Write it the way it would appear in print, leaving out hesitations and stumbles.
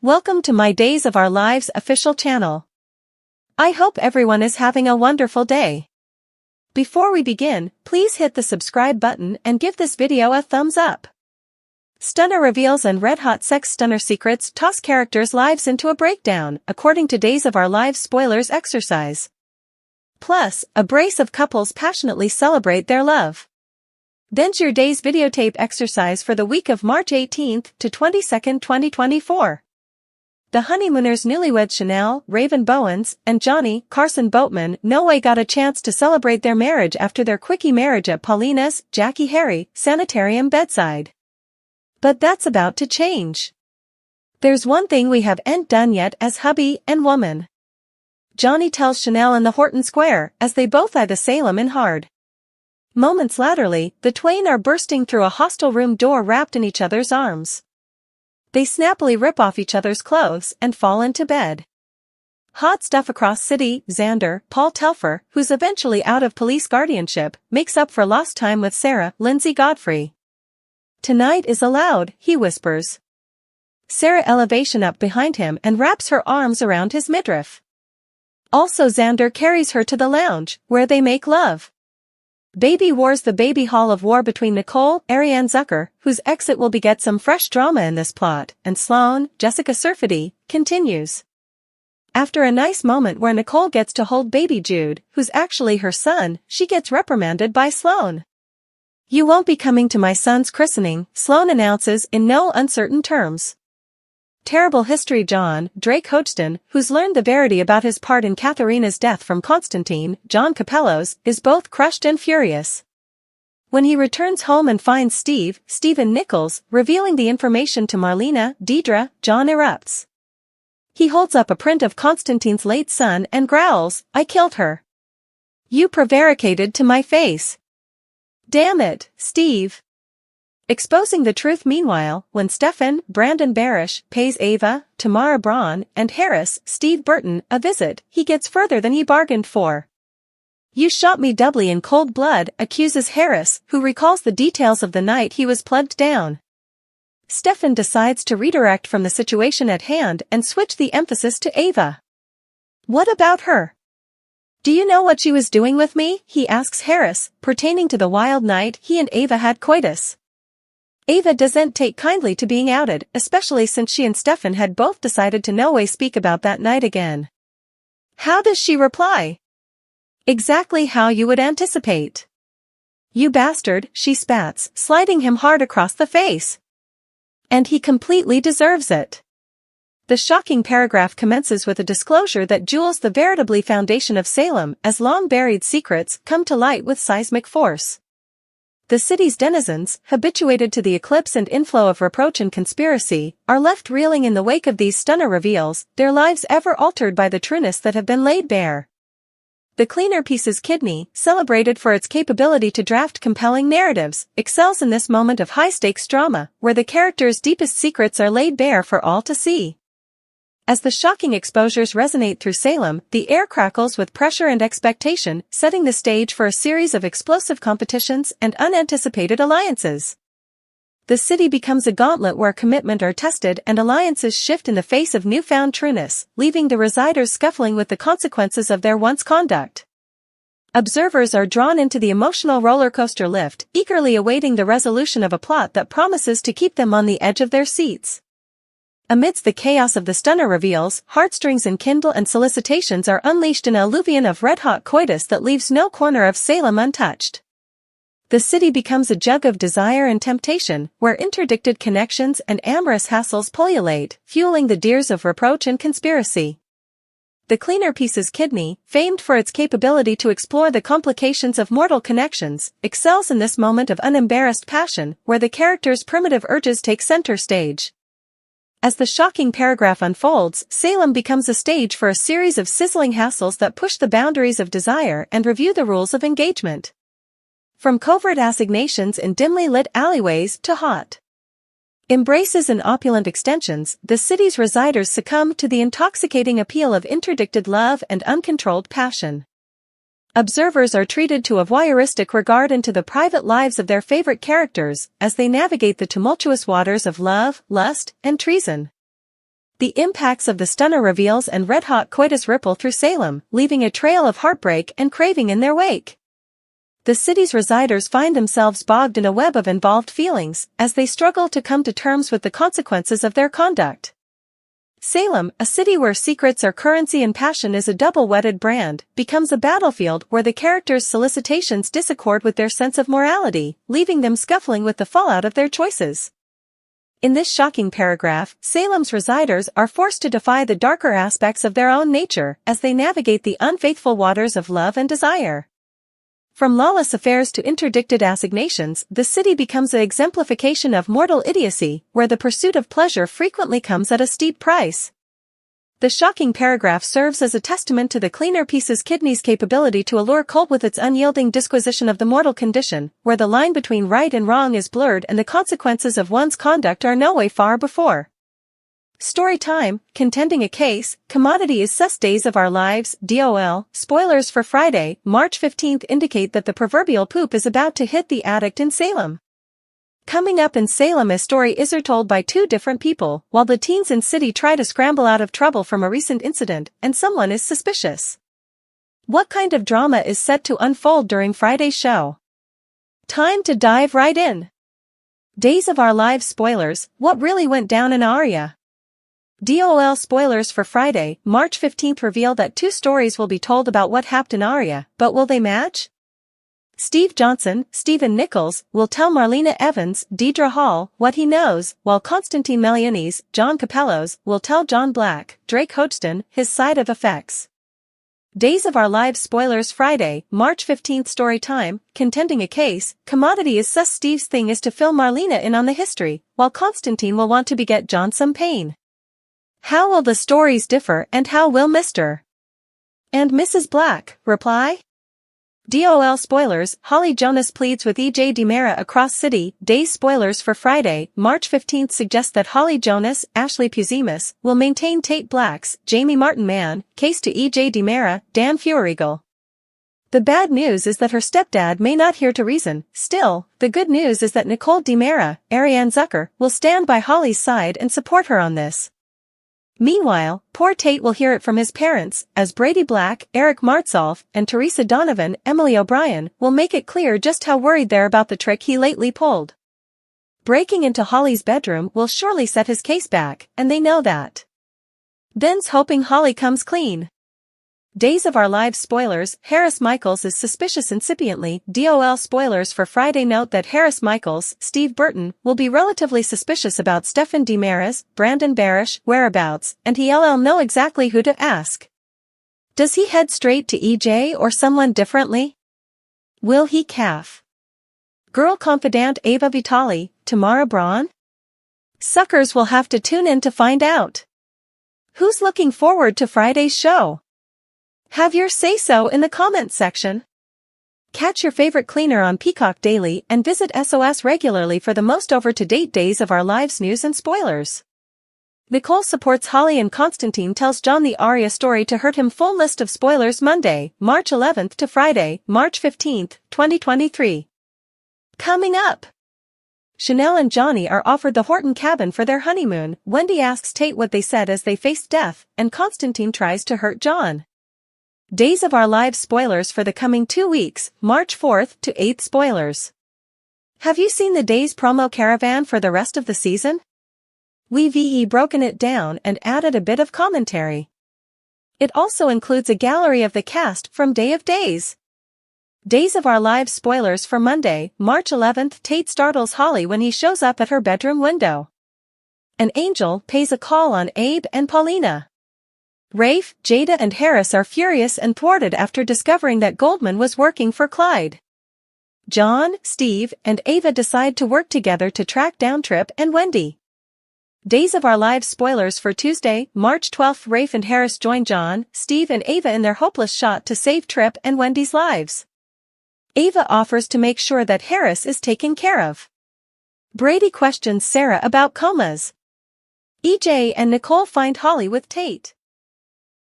Welcome to my Days of Our Lives official channel. I hope everyone is having a wonderful day. Before we begin, please hit the subscribe button and give this video a thumbs up. Stunner reveals and red-hot sex stunner secrets toss characters' lives into a breakdown, according to Days of Our Lives spoilers exercise. Plus, a brace of couples passionately celebrate their love. Then's your day's videotape exercise for the week of March 18th to 22nd, 2024. The honeymooners newlyweds Chanel, Raven Bowens, and Johnny, Carson Boatman no way got a chance to celebrate their marriage after their quickie marriage at Paulina's, Jackie Harry, sanitarium bedside. But that's about to change. There's one thing we haven't done yet as hubby and woman. Johnny tells Chanel in the Horton Square as they both eye the Salem in hard. Moments laterally, the twain are bursting through a hostel room door wrapped in each other's arms. They snappily rip off each other's clothes and fall into bed. Hot stuff across city. Xander, Paul Telfer, who's eventually out of police guardianship, makes up for lost time with Sarah, Lindsay Godfrey. Tonight is allowed, he whispers. Sarah elevation up behind him and wraps her arms around his midriff. Also Xander carries her to the lounge, where they make love. Baby War's the baby hall of war between Nicole, Ariane Zucker, whose exit will beget some fresh drama in this plot, and Sloane, Jessica Surfedy, continues. After a nice moment where Nicole gets to hold baby Jude, who's actually her son, she gets reprimanded by Sloane. You won't be coming to my son's christening, Sloane announces in no uncertain terms. Terrible history. John, Drake Hodgson, who's learned the verity about his part in Katharina's death from Constantine, John Capellos, is both crushed and furious. When he returns home and finds Stephen Nichols, revealing the information to Marlena, Deidre, John erupts. He holds up a print of Constantine's late son and growls, I killed her. You prevaricated to my face. Damn it, Steve. Exposing the truth. Meanwhile, when Stefan, Brandon Barish, pays Ava, Tamara Braun, and Harris, Steve Burton, a visit, he gets further than he bargained for. You shot me doubly in cold blood, accuses Harris, who recalls the details of the night he was plugged down. Stefan decides to redirect from the situation at hand and switch the emphasis to Ava. What about her? Do you know what she was doing with me? He asks Harris, pertaining to the wild night he and Ava had coitus. Ava doesn't take kindly to being outed, especially since she and Stefan had both decided to no way speak about that night again. How does she reply? Exactly how you would anticipate. You bastard, she spats, sliding him hard across the face. And he completely deserves it. The shocking paragraph commences with a disclosure that jewels the veritably foundation of Salem as long-buried secrets come to light with seismic force. The city's denizens, habituated to the eclipse and inflow of reproach and conspiracy, are left reeling in the wake of these stunner reveals, their lives ever altered by the trueness that have been laid bare. The Cleaner Piece's Kidney, celebrated for its capability to draft compelling narratives, excels in this moment of high-stakes drama, where the characters' deepest secrets are laid bare for all to see. As the shocking exposures resonate through Salem, the air crackles with pressure and expectation, setting the stage for a series of explosive competitions and unanticipated alliances. The city becomes a gauntlet where commitment are tested and alliances shift in the face of newfound trueness, leaving the residers scuffling with the consequences of their once conduct. Observers are drawn into the emotional roller coaster lift, eagerly awaiting the resolution of a plot that promises to keep them on the edge of their seats. Amidst the chaos of the stunner reveals, heartstrings enkindle and solicitations are unleashed in an alluvion of red-hot coitus that leaves no corner of Salem untouched. The city becomes a jug of desire and temptation, where interdicted connections and amorous hassles pullulate, fueling the deers of reproach and conspiracy. The Cleaner Piece's Kidney, famed for its capability to explore the complications of mortal connections, excels in this moment of unembarrassed passion, where the characters' primitive urges take center stage. As the shocking paragraph unfolds, Salem becomes a stage for a series of sizzling hassles that push the boundaries of desire and review the rules of engagement. From covert assignations in dimly lit alleyways to hot embraces and opulent extensions, the city's residers succumb to the intoxicating appeal of interdicted love and uncontrolled passion. Observers are treated to a voyeuristic regard into the private lives of their favorite characters as they navigate the tumultuous waters of love, lust, and treason. The impacts of the stunner reveals and red-hot coitus ripple through Salem, leaving a trail of heartbreak and craving in their wake. The city's residers find themselves bogged in a web of involved feelings as they struggle to come to terms with the consequences of their conduct. Salem, a city where secrets are currency and passion is a double-wetted brand, becomes a battlefield where the characters' solicitations disaccord with their sense of morality, leaving them scuffling with the fallout of their choices. In this shocking paragraph, Salem's residers are forced to defy the darker aspects of their own nature as they navigate the unfaithful waters of love and desire. From lawless affairs to interdicted assignations, the city becomes an exemplification of mortal idiocy, where the pursuit of pleasure frequently comes at a steep price. The shocking paragraph serves as a testament to the cleaner piece's kidney's capability to allure cult with its unyielding disquisition of the mortal condition, where the line between right and wrong is blurred and the consequences of one's conduct are no way far before. Story time, contending a case, commodity is sus. Days of Our Lives, DOL, spoilers for Friday, March 15 indicate that the proverbial poop is about to hit the addict in Salem. Coming up in Salem, a story is told by two different people, while the teens in city try to scramble out of trouble from a recent incident, and someone is suspicious. What kind of drama is set to unfold during Friday's show? Time to dive right in. Days of Our Lives spoilers, what really went down in Aria? DOL spoilers for Friday, March 15 reveal that two stories will be told about what happened in Aria, but will they match? Steve Johnson, Stephen Nichols, will tell Marlena Evans, Deidre Hall, what he knows, while Constantine Melianis, John Capellos, will tell John Black, Drake Hodgson, his side of effects. Days of Our Lives spoilers Friday, March 15 story time, contending a case, commodity is sus. Steve's thing is to fill Marlena in on the history, while Constantine will want to beget John some pain. How will the stories differ and how will Mr. and Mrs. Black reply? DOL spoilers, Holly Jonas pleads with EJ DiMera across city. Days spoilers for Friday, March 15 suggest that Holly Jonas, Ashley Puzimas, will maintain Tate Black's, Jamie Martin Mann, case to EJ DiMera, Dan Feuerriegel. The bad news is that her stepdad may not hear to reason. Still, the good news is that Nicole DiMera, Ariane Zucker, will stand by Holly's side and support her on this. Meanwhile, poor Tate will hear it from his parents, as Brady Black, Eric Martsolf, and Teresa Donovan, Emily O'Brien, will make it clear just how worried they're about the trick he lately pulled. Breaking into Holly's bedroom will surely set his case back, and they know that. Then's hoping Holly comes clean. Days of Our Lives spoilers, Harris Michaels is suspicious incipiently. DOL spoilers for Friday note that Harris Michaels, Steve Burton, will be relatively suspicious about Stefan DiMera's, Brandon Barish, whereabouts, and he'll know exactly who to ask. Does he head straight to EJ or someone differently? Will he calf? Girl confidant Ava Vitali, Tamara Braun? Suckers will have to tune in to find out. Who's looking forward to Friday's show? Have your say-so in the comments section. Catch your favorite cleaner on Peacock Daily and visit SOS regularly for the most over-to-date Days of Our Lives news and spoilers. Nicole supports Holly and Constantine tells John the Aria story to hurt him. Full list of spoilers Monday, March 11 to Friday, March 15, 2023. Coming up. Chanel and Johnny are offered the Horton cabin for their honeymoon. Wendy asks Tate what they said as they faced death, and Constantine tries to hurt John. Days of Our Lives spoilers for the coming 2 weeks, March 4th to 8th spoilers. Have you seen the Days promo caravan for the rest of the season? We've broken it down and added a bit of commentary. It also includes a gallery of the cast from Day of Days. Days of Our Lives spoilers for Monday, March 11th. Tate startles Holly when he shows up at her bedroom window. An angel pays a call on Abe and Paulina. Rafe, Jada and Harris are furious and thwarted after discovering that Goldman was working for Clyde. John, Steve, and Ava decide to work together to track down Trip and Wendy. Days of Our Lives spoilers for Tuesday, March 12th. Rafe and Harris join John, Steve and Ava in their hopeless shot to save Trip and Wendy's lives. Ava offers to make sure that Harris is taken care of. Brady questions Sarah about comas. EJ and Nicole find Holly with Tate.